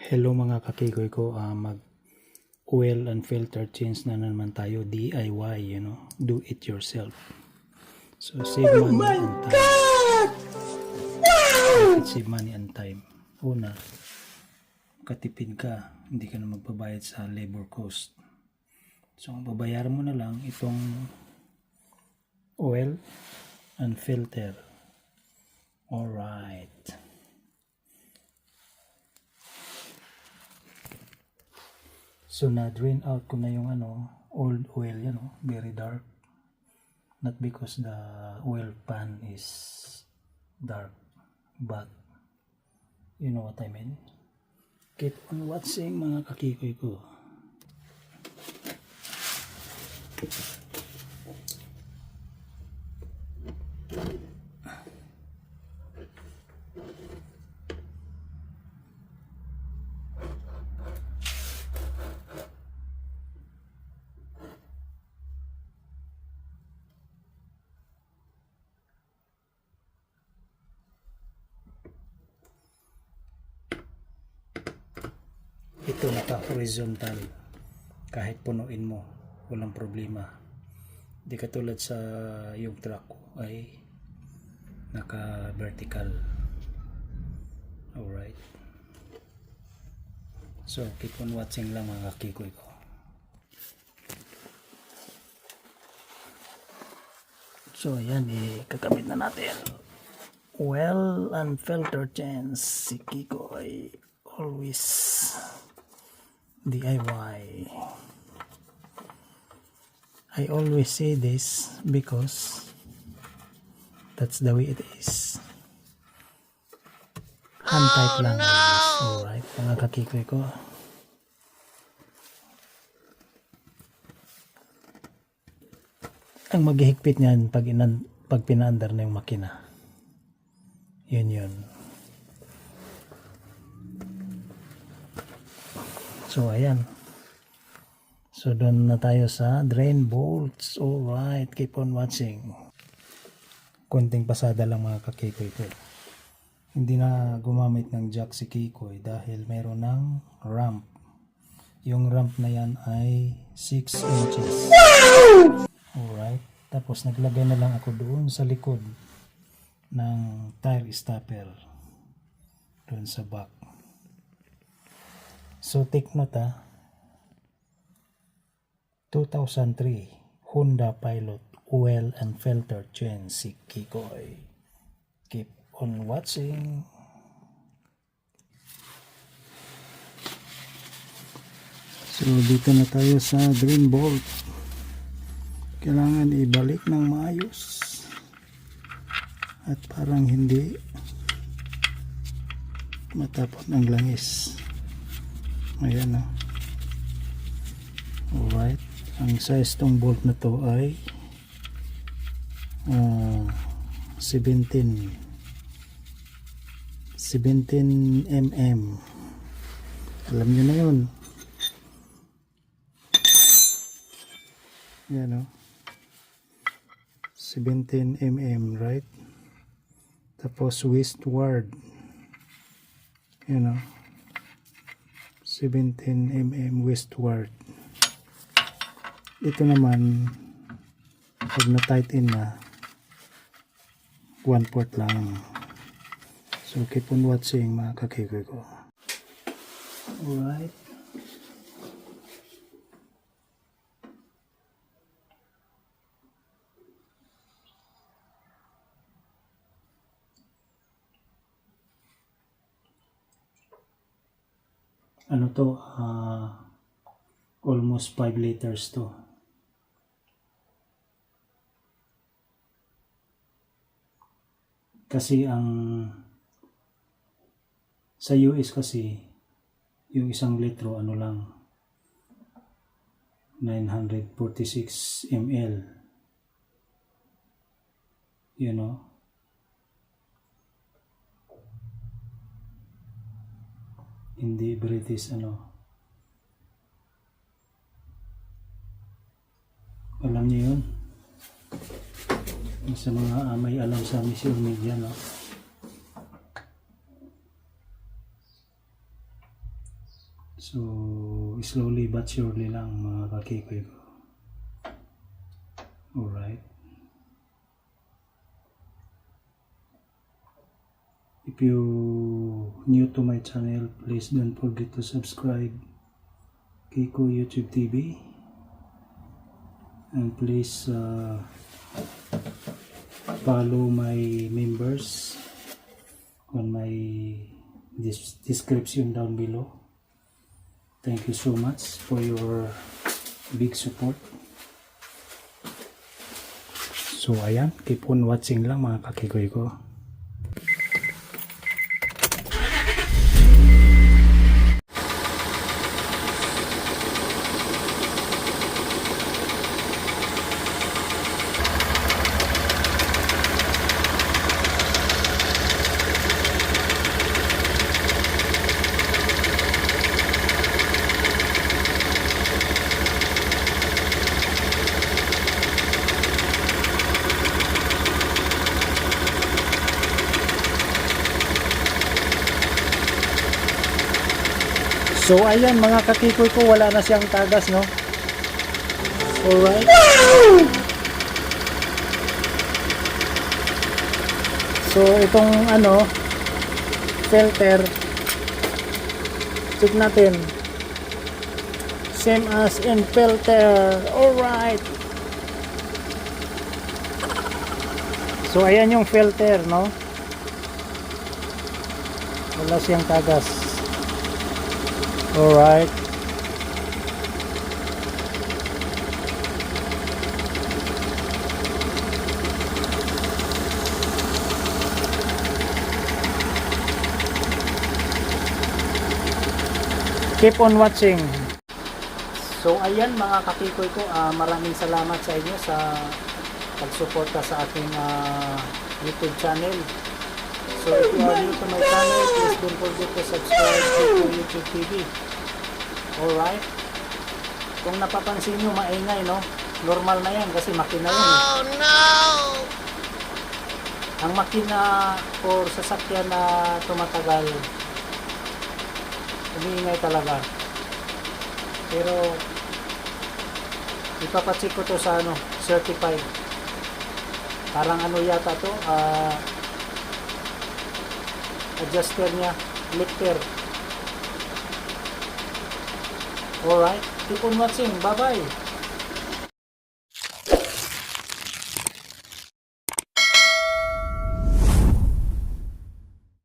Hello mga kakikoy ko, mag oil and filter change na naman tayo, DIY, do it yourself. So save money and time. Save money and time. Una, katipid ka, hindi ka na magbabayad sa labor cost. So ang babayaran mo na lang itong oil and filter. Alright. So na-drain out ko na yung old oil, very dark. Not because the oil pan is dark, but you know what I mean. Keep on watching mga kakikoy ko. Ito naka-horizontal, kahit punuin mo walang problema. Di katulad sa yung truck ko ay naka-vertical. Alright, so keep on watching lang mga kakikoy ko. So ayan, kakabit na natin oil and filter change. Si Kiko ay always DIY. I always say this because that's the way it is. Hand type lang. Alright, mga kakikoy ko. Ang maghihigpit niyan pag pinaandar na yung makina. Yun. So ayan. So doon na tayo sa drain bolts. Alright, keep on watching. Konting pasada lang mga kakikoy ko. Hindi na gumamit ng jack si Kikoy dahil meron ng ramp. Yung ramp na yan ay 6 inches. Alright, tapos naglagay na lang ako doon sa likod ng tire stopper doon sa back. So take note 2003 Honda Pilot oil and filter change si Kikoy. Keep on watching. So dito na tayo sa drain bolt. Kailangan ibalik ng maayos at parang hindi matapon ng langis. Ayan alright, ang size tong bolt na to ay 17 mm. Alam nyo na yun. Yan 17 mm, right? Tapos westward, 17 mm westward. Ito naman pag na tight in na 1/4 lang. So keep on watching mga kakikoy ko. Alright, to almost 5 liters to. Kasi sa US kasi yung 1 litro lang 946 ml, hindi British alam niyo yun, sa mga may alam sa mission media So, slowly but surely lang mga kakikoy ko. Alright. If you new to my channel, please don't forget to subscribe Kiko YouTube TV. And please follow my members on my description down below. Thank you so much for your big support. So ayan, keep on watching lang mga kakikoy ko. So ayan mga kakikoy ko, wala na siyang tagas, no? Alright. So itong filter, check natin. Same as in filter. Alright. So ayan yung filter, no? Wala siyang tagas. Alright. Keep on watching. So ayan mga kakikoy ko, maraming salamat sa inyo sa pagsuporta sa aking YouTube channel. So if you are new to my channel, please don't forget to subscribe to YouTube TV. Alright? Kung napapansin nyo, maingay, no? Normal na yan kasi makina yan. Oh no! Ang makina or sasakyan na tumatagal, umiingay talaga. Pero ipapacheck ko to sa certified. Parang yata to, adjuster niya, lifter. Alright, keep on watching. Bye bye.